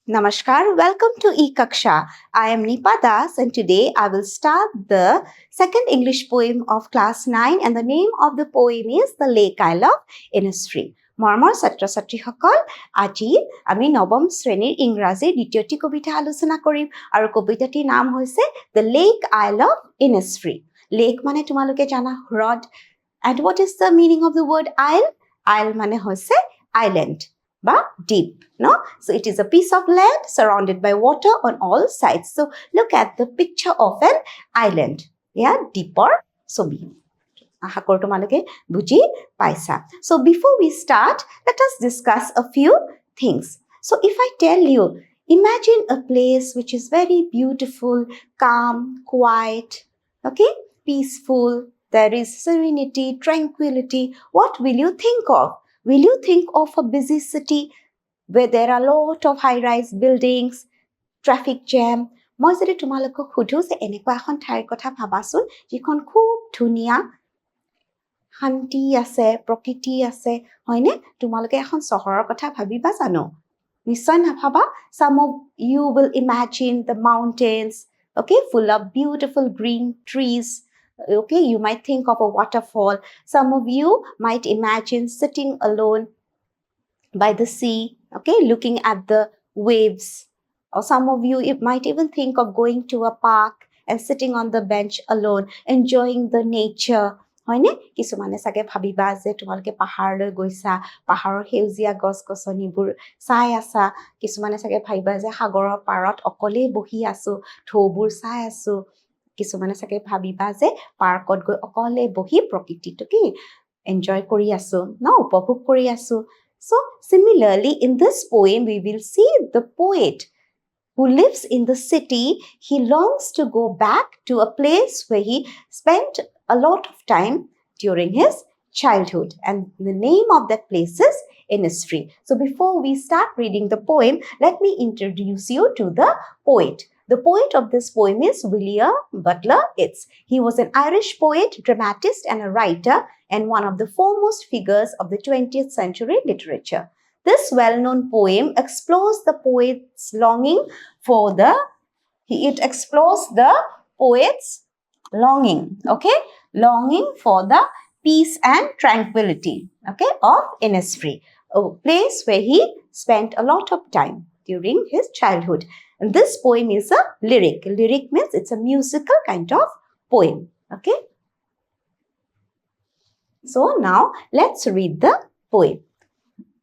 Namaskar, welcome to Ekaksha. I am Nipa Das and today I will start the second English poem of class 9 and the name of the poem is The Lake I Love, Innisfree. মৰমৰ ছাত্ৰ ছাত্ৰীসকল আজি আমি নৱম শ্ৰেণীৰ ইংৰাজীৰ দ্বিতীয়টি কবিতা আলোচনা কৰিম আৰু কবিতাটিৰ নাম হৈছে The Lake I Love, Innisfree. Lake মানে তোমালোকে জানা হ্ৰদ and what is the meaning of the word isle? Isle মানে হৈছে island. But deep, no? So it is a piece of land surrounded by water on all sides. So look at the picture of an island. Yeah, deeper. So So before we start, let us discuss a few things. So if I tell you, imagine a place which is very beautiful, calm, quiet, okay, peaceful. There is serenity, tranquility. What will you think of? Will you think of a busy city where there are a lot of high-rise buildings, traffic jam? মই যদি তোমালোকক সুধো যে এনেকুৱা এখন ঠাইৰ কথা ভাবাচোন যিখন খুব ধুনীয়া শান্তি আছে প্ৰকৃতি আছে হয়নে তোমালোকে এখন চহৰৰ কথা ভাবিবা জানো নিশ্চয় নাভাবা some of you will imagine the mountains okay full of beautiful green trees. Okay, you might think of a waterfall. Some of you might imagine sitting alone by the sea, okay, looking at the waves. Or some of you might even think of going to a park and sitting on the bench alone, enjoying the nature. হয়নে কিছুমানে চাগে ভাবিবা যে তোমালোকে পাহাৰলৈ গৈছা পাহাৰৰ সেউজীয়া গছ-গছনিবোৰ চাই আছা কিছুমানে চাগে ভাবিবা যে সাগৰৰ পাৰত অকলে বহি আছো ঢৌবোৰ চাই আছো কিছুমানে চাগে ভাবিবা যে পাৰ্কত গৈ অকলে বহি প্ৰকৃতিটোকে এনজয় কৰি আছো না উপভোগ কৰি আছো so similarly in this poem we will see the poet who lives in the city he longs to go back to a place where he spent a lot of time during his childhood and the name of that place is Innisfree. So before we start reading the poem let me introduce you to the poet. The poet of this poem is William Butler Yeats. He was an Irish poet, dramatist, and a writer, and one of the foremost figures of the 20th century literature. This well-known poem explores the poet's longing for it explores the poet's longing, okay? Longing for the peace and tranquility, okay, of Innisfree, a place where he spent a lot of time during his childhood. And this poem is a lyric. Lyric means it's a musical kind of poem. Okay? So now let's read the poem.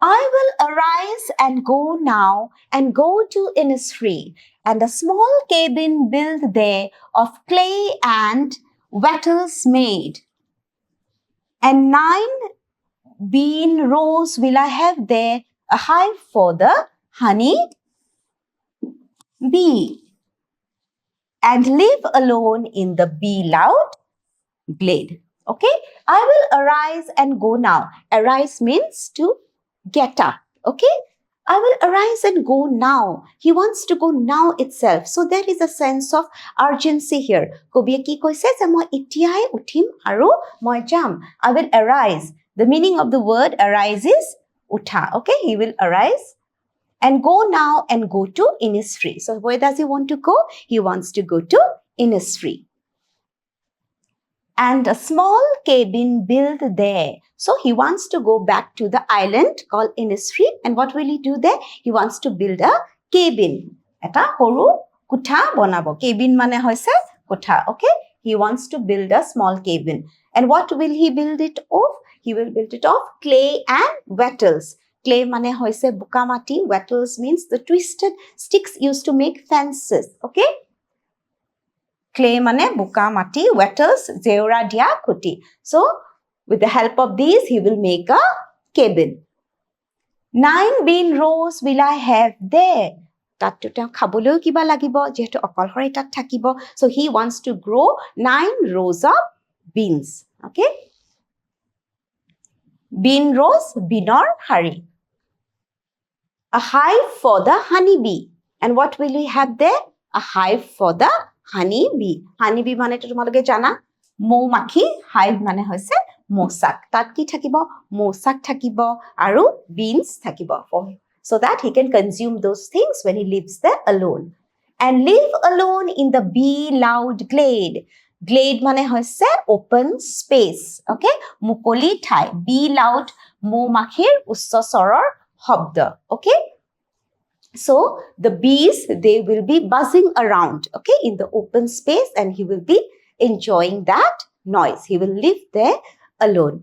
I will arise and go now and go to Innisfree and a small cabin built there of clay and wattles made. And 9 bean rows will I have there, a hive for the honey bee, and live alone in the bee-loud glade. Okay? I will arise and go now. Arise means to get up. Okay? I will arise and go now. He wants to go now itself. So there is a sense of urgency here. Kobiye ki koise je moi itiai uthim aru moi jam. I will arise. The meaning of the word arise is utha. Okay? He will arise and go now and go to Innisfree. So where does he want to go? He wants to go to Innisfree. And a small cabin built there. So he wants to go back to the island called Innisfree. And what will he do there? He wants to build a cabin. Eta horu kutha bonabo. Cabin mane hoise kutha. Okay? He wants to build a small cabin. And what will he build it of? He will build it of clay and wattles. Clay mane hoise bukamati. Wattles means the twisted sticks used to make fences. Okay? Clay mane bukamati. Wattles zeura dia kuti. So, with the help of these, he will make a cabin. 9 bean rows will I have there. Tatto ta khaboleu kiba lagibo jehetu okolhore tat thakibo. So, he wants to grow 9 rows of beans. Okay? Bean rows, beanor hari. A hive for the honeybee. And what will we have there? A hive for the honeybee. Honeybee mane to tumaloke jana? Moumakhi. Hive mane hoise mosak. Tat ki thakibo? Mosak thakibo. Aru beans thakibo. For so that he can consume those things when he lives there alone. And live alone in the bee loud glade. Glade mane hoise open space, okay? Mukoli thai. Bee loud মৌমাখিৰ উচ্চ স্বৰৰ শব্দ, okay? So the bees, they will be buzzing around, okay, in the open space, and he will be enjoying that noise. He will live there alone.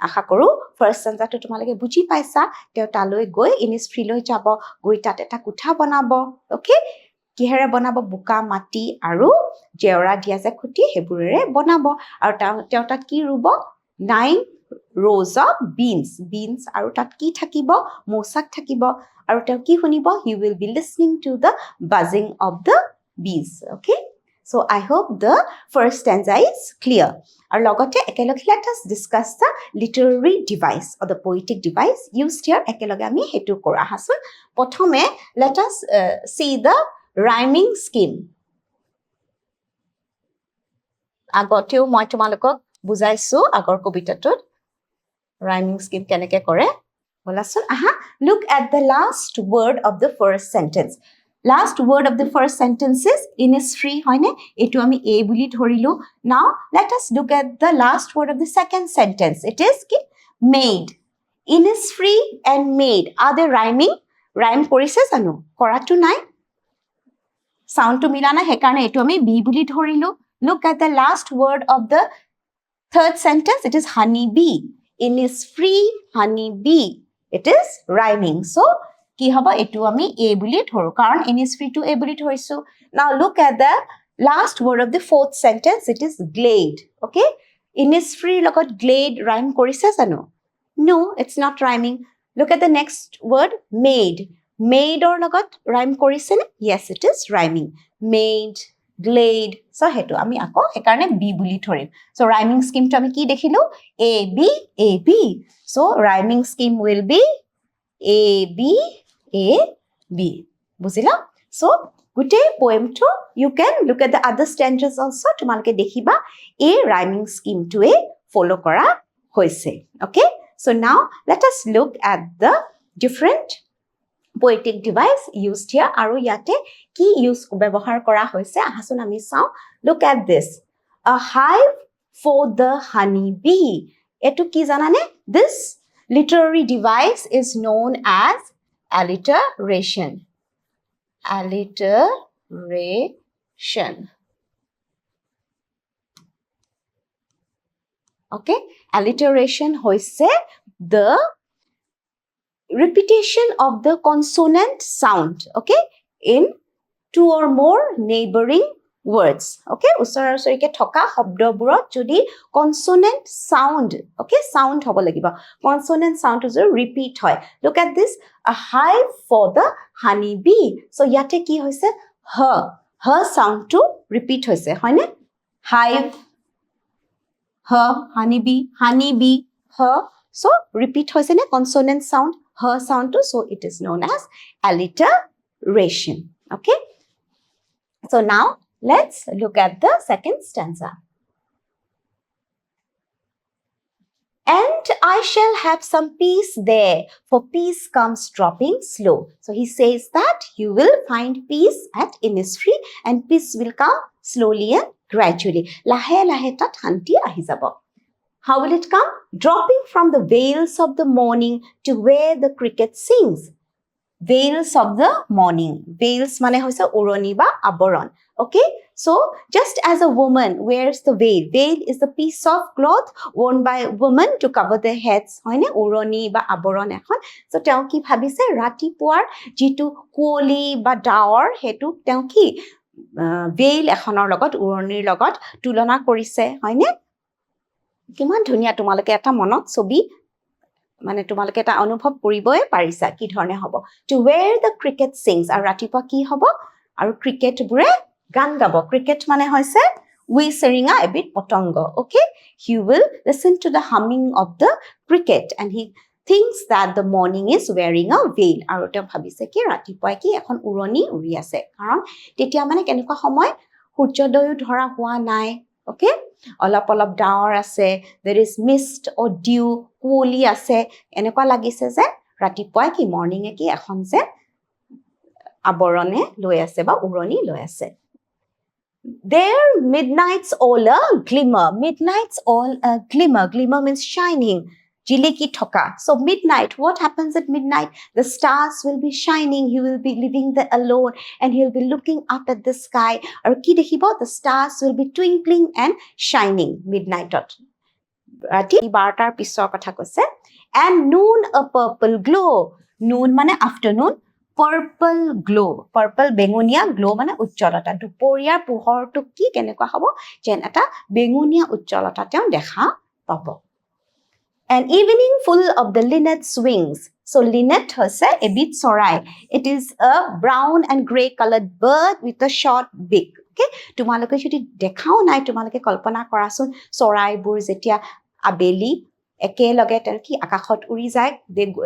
আশা কৰো first ষ্টেঞ্জাটো তোমালোকে বুজি পাইছা তেওঁ তালৈ গৈ Innisfree লৈ যাব গৈ তাত এটা কোঠা বনাব ওকে কিহেৰে বনাব বুকা মাটি আৰু জেওৰা দিয়া যে খুটি হেবুৰেৰে বনাব আৰু তেওঁ তাত কি ৰুব 9 rows of beans আৰু তাত কি থাকিব মৌচাক থাকিব আৰু তেওঁ কি শুনিব he will be listening to the buzzing of the bees okay so I hope the first stanza is clear আৰু লগতে একেলগে let us discuss the literary device or the poetic device used here একেলগে আমি হেতু কৰা হাসুন প্ৰথমে let us see the rhyming scheme আগতেও মই তোমালোকক বুজাইছো আগৰ কবিতাটোত rhyming scheme কেনেকে কৰে বলাছোন আহা look at the last word of the first sentence last word of the first sentence is Innisfree হয়নে এটো আমি a বুলি ধৰিলো now let us look at the last word of the second sentence it is কি made Innisfree and made are they rhyming rhyme কৰিছে জানো কৰাটো নাই sound to মিলা না হেকাৰণে এটো আমি b বুলি ধৰিলো look at the last word of the third sentence it is honey bee Innisfree honey bee it is rhyming so কি হ'ব এটো আমি a বুলি ধৰো কাৰণ Innisfree to a বুলি ধৰিছো now look at the last word of the fourth sentence it is glade okay Innisfree লগত glade rhyme কৰিছে জানো no it's not rhyming look at the next word made made or লগত rhyme কৰিছে নে yes it is rhyming made glade so hetu ami ako ekarne b বুলি ধৰিম so rhyming scheme to ami ki দেখিলো a b so rhyming scheme will be a b বুজিলা so গুটে poem to you can look at the other stanzas also তোমালকে দেখিবা a rhyming scheme to a follow কৰা হৈছে okay so now let us look at the different poetic device used here aru yate ki use ব্যবহাৰ কৰা হৈছে আহাসুন আমি চাও look at this a hive for the honey bee etu ki janane this literary device is known as alliteration okay alliteration hoise the repetition of the consonant sound okay in two or more neighboring words okay usarasarike thoka শব্দবোৰত যদি consonant sound okay sound হ'ব লাগিব consonant sound to repeat হয় look at this a hive for the honey bee so yate ki hoise her sound to repeat hoise হয়নে hive her honey bee her so repeat hoise ne consonant sound her sound to so it is known as alliteration okay so now let's look at the second stanza and I shall have some peace there for peace comes dropping slow so he says that you will find peace at Innisfree and peace will come slowly and gradually lahe lahe ta shanti ahi jabo how will it come dropping from the veils of the morning to where the cricket sings veils of the morning veils mane hoise uroni ba aboron okay so just as a woman wears the veil is the piece of cloth worn by women to cover their heads hoine uroni ba aboron ekhon so teu ki bhabise rati puar jitu kuoli ba daor hetu teu ki veil ekhonor logot uronir logot tulona korise hoine কিমান ধুনিয়া তোমালকে এটা মনত ছবি মানে তোমালকে এটা অনুভৱ কৰিবই পাৰিছা কি ধৰণে হ'ব to where the cricket sings আৰু ৰাতিপুৱা কি হ'ব আৰু ক্ৰিকেট বুৰে গান গাব ক্ৰিকেট মানে হৈছে whistling a bit পতংগ okay he will listen to the humming of the cricket and he thinks that the morning is wearing a veil আৰু তেওঁ ভাবিছে কি ৰাতিপুৱা কি এখন উৰণি উৰি আছে কাৰণ তেতিয়া মানে কেনেকুৱা সময় সূৰ্যোদয় ধৰা হোৱা নাই okay অলপ ডাৱৰ আছে there is mist or dew কুঁৱলী আছে এনেকুৱা লাগিছে যে ৰাতিপুৱাই কি মৰ্নিঙে কি এখন যে আবৰণে লৈ আছে বা উৰণি লৈ আছে There midnight's all a glimmer. Midnight's all a glimmer. Glimmer means shining. Jiliki thoka. So midnight, what happens at midnight? The stars will be shining. He will be living there alone and he'll be looking up at the sky. Or ki dekhibo, the stars will be twinkling and shining midnight. Rati bartar pisor kotha koise. And noon a purple glow. Noon mane afternoon. Purple glow. Purple bengunia glow মানে উজ্জ্বলতা দুপৰীয়াৰ পোহৰটো কি কেনেকুৱা হ'ব যেন এটা বেঙুনীয়া উজ্জ্বলতা তেওঁ দেখা পাব An evening full of the linnet's wings. So linnet হৈছে এবিধ চৰাই. It is a brown and gray colored bird with a short beak. Okay? তোমালোকে যদি দেখাও নাই তোমালোকে কল্পনা কৰাচোন চৰাইবোৰ যেতিয়া আবেলি একেলগে কি আকাশত উৰি যায়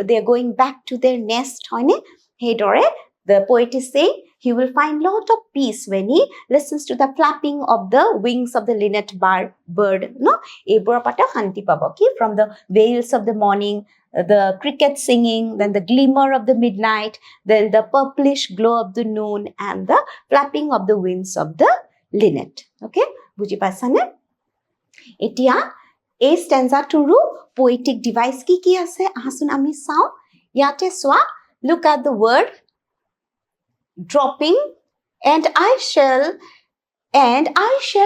they are going back to their nest হয়নে Hedore, the poet is saying, he will find lot of peace when he listens to the flapping of the wings of the linnet bird. No, ebora pata khanti pabo ki from the wails of the morning, the cricket singing, then the glimmer of the midnight, then the purplish glow of the noon, and the flapping of the wings of the linnet. Okay, buji pasane? Etia, a stanza turu poetic device ki ase ahasun ami sao yate swa. Look at the word dropping and I shall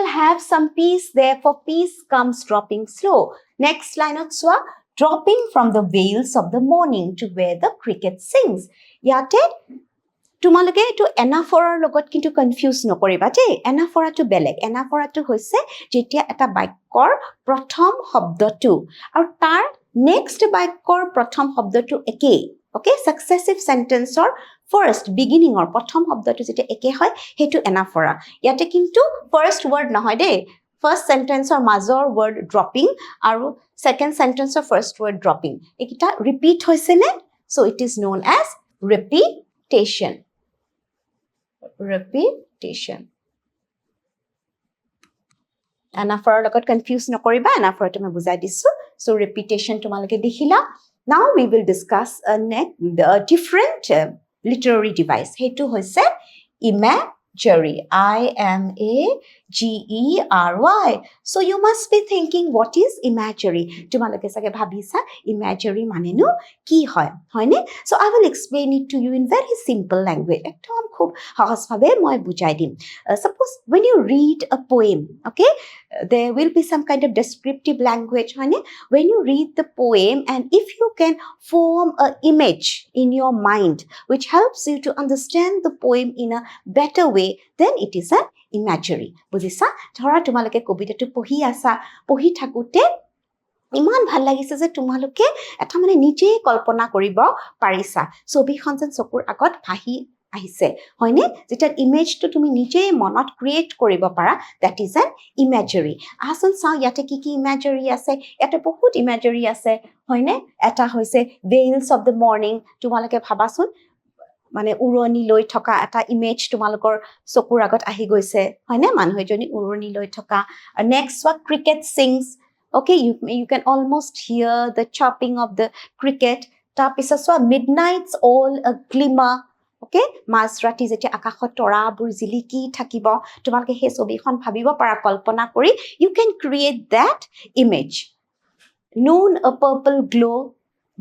have some peace there for peace comes dropping slow. Next line of swa dropping from the veils of the morning to where the cricket sings. Yate তোমালোকে এটো এনাফৰৰ লগত কিন্তু confuse নকৰিবা দেই এনাফৰাটো বেলেগ এনাফৰাটো হৈছে যেতিয়া এটা বাক্যৰ প্ৰথম শব্দটো আৰু তাৰ নেক্সট বাক্যৰ প্ৰথম শব্দটো একেই Okay, successive sentence or first beginning or prothom শব্দটো যেটা একে হয় হেতু এনাফৰা ইয়াতে কিন্তু first word নহয় দে first sentence or মাজৰ word dropping আৰু second sentence or first word dropping একিটা repeat হৈছে নে so it is known as repetition এনাফৰৰ লগত কনফিউজ নকৰিবা এনাফৰটো মই বুজাই দিছো so repetition তোমালোকে দেখিলা Now we will discuss a different literary device. Hetu hoise imagery. I-M-A-G-E-R-Y. So you must be thinking, what is imagery? Tumaloke sage bhabisa imagery manenu ki hoy. Hoyne? So I will explain it to you in very simple language. Ekdom khub sahaj bhabe moi bujai dim. Suppose when you read a poem, okay? There will be some kind of descriptive language. Hoyne? When you read the poem and if you can form an image in your mind which helps you to understand the poem in a better way, then it is an imagery. বুজিছা ধৰা তোমালোকে কবিতাটো পঢ়ি আছা পঢ়ি থাকোতে ইমান ভাল লাগিছে যে তোমালোকে এটা মানে নিজে কল্পনা কৰিব পাৰিছা ছবিখন যেন চকুৰ আগত ভাহি আহিছে হয়নে যেটা ইমেজটো তুমি নিজে মনত ক্ৰিয়েট কৰিব পাৰা that is an imagery আচল চাও ইয়াতে কি imagery আছে ইয়াতে বহুত imagery আছে হয়নে এটা হৈছে veils of the morning তোমালোকে ভাবাচোন মানে উৰণি লৈ থকা এটা ইমেজ তোমালোকৰ চকুৰ আগত আহি গৈছে হয়নে মানুহ এজনী উৰণি লৈ থকা next what cricket sings okay you can almost hear the chirping of the cricket তাৰপিছত so midnight's all a glimmer okay মাঝৰাতি যেতিয়া আকাশত তৰাবোৰ জিলিকি থাকিব তোমালোকে সেই ছবিখন ভাবিব পাৰা কল্পনা কৰি you can create that image noon a purple glow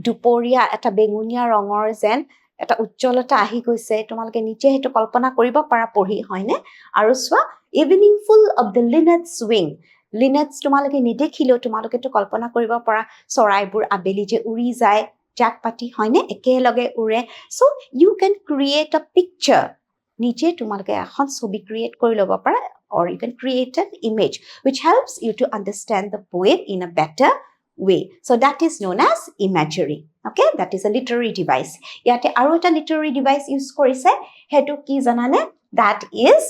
দুপৰীয়া এটা বেঙুনীয়া ৰঙৰ যেন এটা উজ্জ্বলতা আহি গৈছে তোমালোকে নিচে হেতু কল্পনা কৰিব পাৰা পঢ়ি হয়নে আৰু সোৱা evening full of the linnet's wing linnets তোমালোকে নেদেখিলো তোমালোকে তো কল্পনা কৰিব পাৰা চৰাইবোৰ আবেলি যে উৰি যায় জাক পাতি হয়নে একেলগে উৰে so you can create a picture নিচে তোমালোকে এখন ছবি ক্ৰিয়েট কৰি লব পাৰা or you can create an image which helps you to understand the poem in a better way so that is known as imagery okay that is a literary device yate aru eta literary device use korise hetu ki janane that is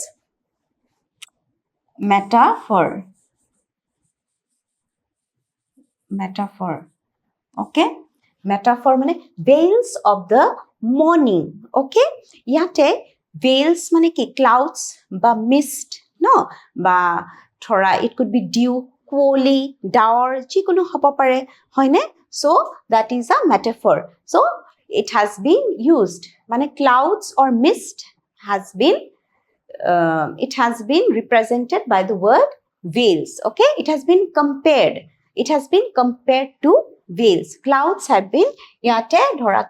metaphor okay metaphor mane veils of the morning okay yate veils mane ki clouds ba mist no ba thora it could be dew quali dour jikono hobo pare hoine so that is a metaphor so it has been used. মানে clouds or mist has been it has been represented by the word veils. Okay, it has been compared. It has been compared to veils. Clouds have been yate dhora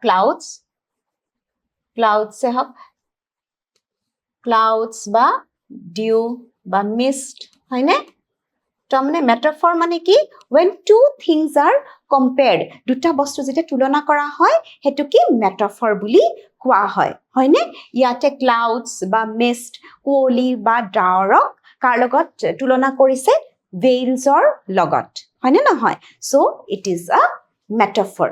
clouds se hok clouds ba dew ba mist hoine তাৰমানে metaphor মানে কি when two things are compared দুটা বস্তু যেতিয়া তুলনা কৰা হয় হেতু কি metaphor বুলি কোৱা হয় হয়নে ইয়াতে clouds বা mist কুঁৱলী বা ডাৱৰক কাৰ লগত তুলনা কৰিছে veilsৰ লগত হয়নে নহয় so it is a metaphor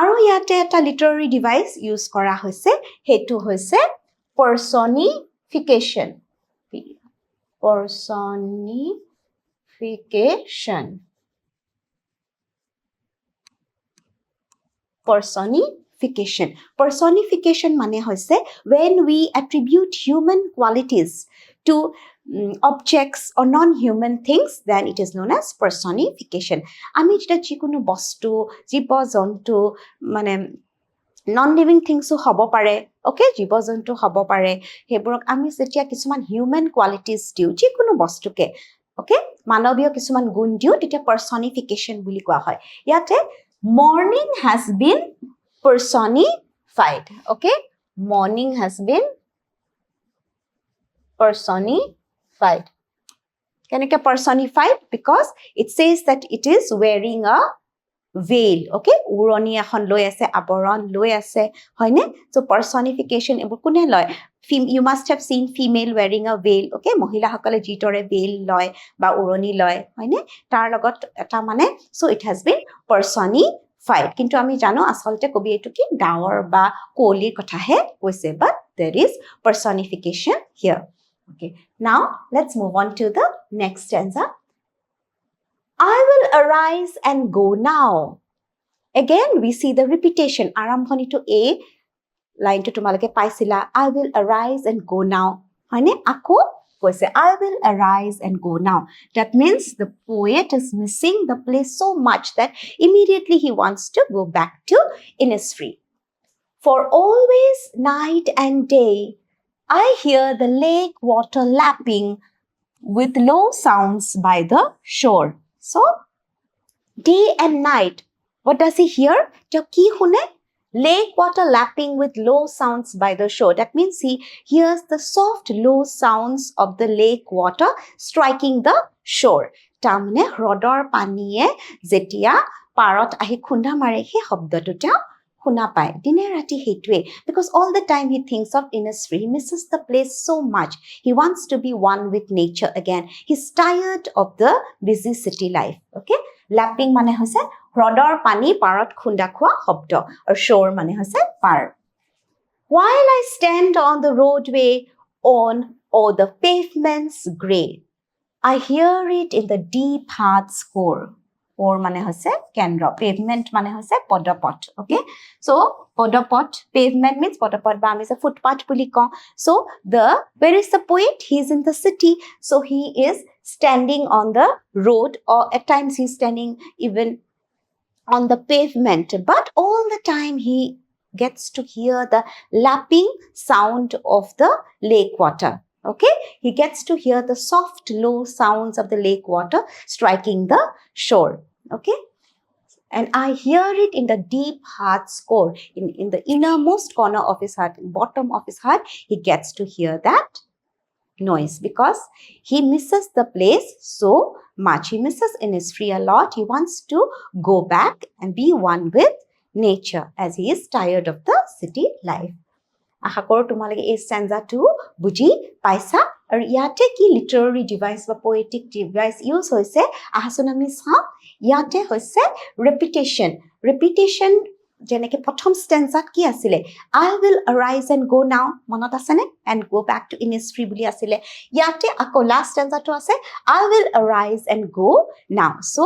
আৰু ইয়াতে এটা literary device use কৰা হৈছে হেতু হৈছে personification personification মানে হৈছে when we attribute human qualities to objects or non-human things then it is known as personification আমি যেটা যিকোনো বস্তু জীৱ জন্তু মানে non-living things হব পাৰে okay জীৱ জন্তু হব পাৰে হেবোৰক আমি যেতিয়া কিছুমান human qualities দিও যিকোনো বস্তুকে okay মানৱীয় কিছুমান গুণ দিও তেতিয়া personification বুলি কোৱা হয় ইয়াতে morning has been personified okay morning has been personified keneke personified because it says that it is wearing a veil okay uroni এখন লৈ আছে আবৰণ লৈ আছে হয়নে so personification এবোৰ কোনে লয় you must have seen female wearing a veil okay মহিলা সকলে জিতৰে veil লয় বা উৰণি লয় হয়নে তাৰ লগত এটা মানে so it has been personified কিন্তু আমি জানো আসলতে কবি এটো কি ডাৱৰ বা কোলিৰ কথাহে কৈছে but there is personification here okay now let's move on to the next stanza I will arise and go now. Again, we see the repetition. Arambhani to A, line to tumalake paisila. I will arise and go now. Hoine ako koise I will arise and go now. That means the poet is missing the place so much that immediately he wants to go back to Innisfree. For always night and day, I hear the lake water lapping with low sounds by the shore. So, day and night, what does he hear? Ki hune? Lake water lapping with low sounds by the shore. That means he hears the soft low sounds of the lake water striking the shore. Tamne hrodor paniye jetia parot ahi khunda mare he shobdotuta khuna pai dine rati hetue because all the time he thinks of Innisfree he misses the place so much he wants to be one with nature again he's tired of the busy city life okay lapping mane hoise hrodor pani parot khunda khwa shobdo or shore mane hoise par while I stand on the roadway on or the pavements gray I hear it in the deep heart's core or mane hoise kendra pavement mane hoise podopot okay so podopot pavement means podopot ba means a footpath buli ko so where is the poet he is in the city so he is standing on the road or at times he is standing even on the pavement but all the time he gets to hear the lapping sound of the lake water okay he gets to hear the soft low sounds of the lake water striking the shore okay and I hear it in the deep heart's core in the innermost corner of his heart bottom of his heart he gets to hear that noise because he misses the place so much he misses Innisfree a lot he wants to go back and be one with nature as he is tired of the city life আশা কৰো তোমালোকে এই stanza-টো বুজি পাইছা আৰু ইয়াতে কি literary device বা poetic device use হৈছে আহাচোন আমি চাওঁ ইয়াতে হৈছে repetition যেনেকে প্ৰথম stanza কি আছিলে I will arise and go now মনত আছে নে and go back to Innisfree বুলি আছিলে ইয়াতে আকৌ last stanza-টো আছে I will arise and go now so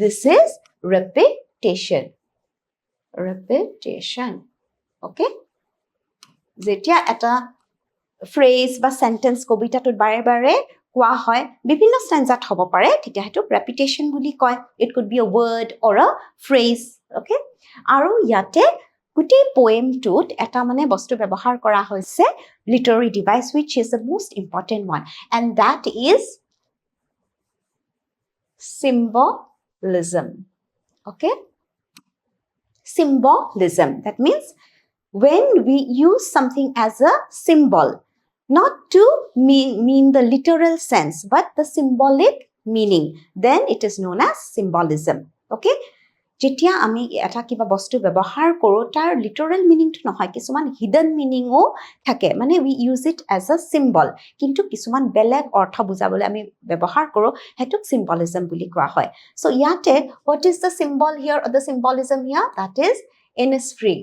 this is repetition okay যেতিয়া এটা phrase বা sentence কবিতাটোত বাৰে বাৰে কোৱা হয় বিভিন্ন stanza-ত হ'ব পাৰে তেতিয়া হেতু repetition বুলি কয় it could be a word or a phrase okay আৰু ইয়াতে গোটেই পোয়েমটোত এটা মানে বস্তু ব্যৱহাৰ কৰা হৈছে literary device which is the most important one and that is symbolism. Okay? Symbolism. That means when we use something as a symbol, not to mean the literal sense, but the symbolic meaning, then it is known as symbolism. Okay? যেতিয়া আমি এটা কিবা বস্তু ব্যৱহাৰ কৰোঁ তাৰ literal মিনিংটো নহয় কিছুমান হিডেন মিনিংও থাকে মানে we use it as a symbol কিন্তু কিছুমান বেলেগ অৰ্থ বুজাবলৈ আমি ব্যৱহাৰ কৰোঁ সেইটোক চিম্বলিজম বুলি কোৱা হয় সো ইয়াতে what is the symbol here or the symbolism here that is Innisfree.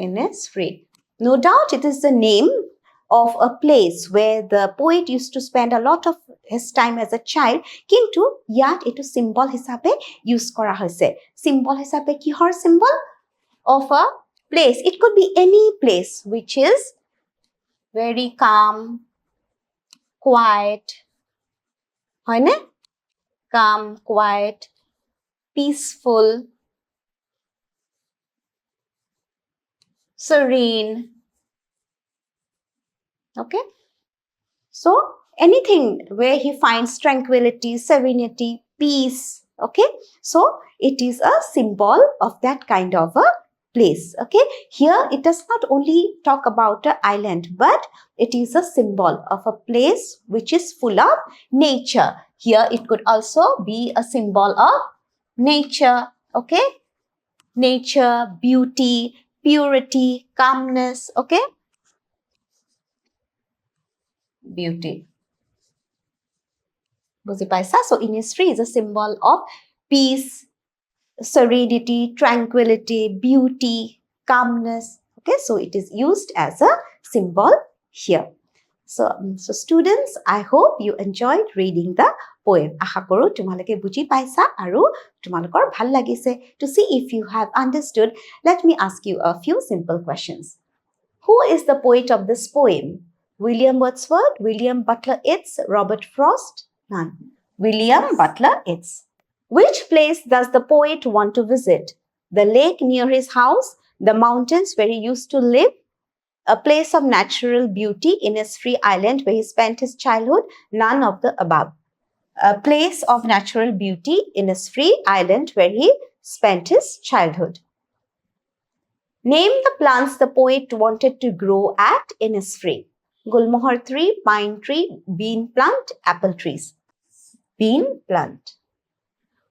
Innisfree. No doubt it is the name of a place where the poet used to spend a lot of his time as a child কিন্তু ইয়াত এটো symbol হিচাপে use কৰা হৈছে symbol হিচাপে কিহৰ symbol of a place it could be any place which is very calm quiet হয়নে calm quiet peaceful serene. Okay? So, anything where he finds tranquility, serenity, peace. Okay? So, it is a symbol of that kind of a place. Okay? Here, it does not only talk about an island, but it is a symbol of a place which is full of nature. Here, it could also be a symbol of nature. Okay? Nature, beauty, purity, calmness. Okay? Beauty. বুজি পাইছা so Innisfree is a symbol of peace serenity tranquility beauty calmness okay so it is used as a symbol here so students I hope you enjoyed reading the poem আশা কৰো তোমালোকে বুজি পাইছা আৰু তোমালোকৰ ভাল লাগিছে to see if you have understood let me ask you a few simple questions who is the poet of this poem William Wordsworth, William Butler Yeats, Robert Frost? None. William Butler Yeats. Which place does the poet want to visit? The lake near his house, the mountains where he used to live, a place of natural beauty, Innisfree Island where he spent his childhood? None of the above. A place of natural beauty, Innisfree Island where he spent his childhood. Name the plants the poet wanted to grow at Innisfree. Gulmohar tree, pine tree, bean plant, apple trees. Bean plant.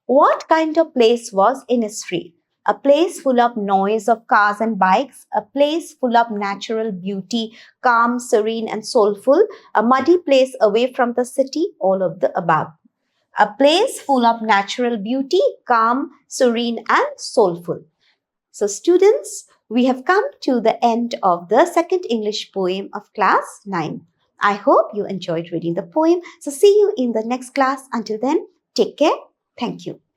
What kind of place was Innisfree? A place full of noise of cars and bikes, a place full of natural beauty, calm, serene and soulful, a muddy place away from the city, all of the above. A place full of natural beauty, calm, serene and soulful. So students, we have come to the end of the second English poem of class 9. I hope you enjoyed reading the poem. So see you in the next class. Until then, take care. Thank you.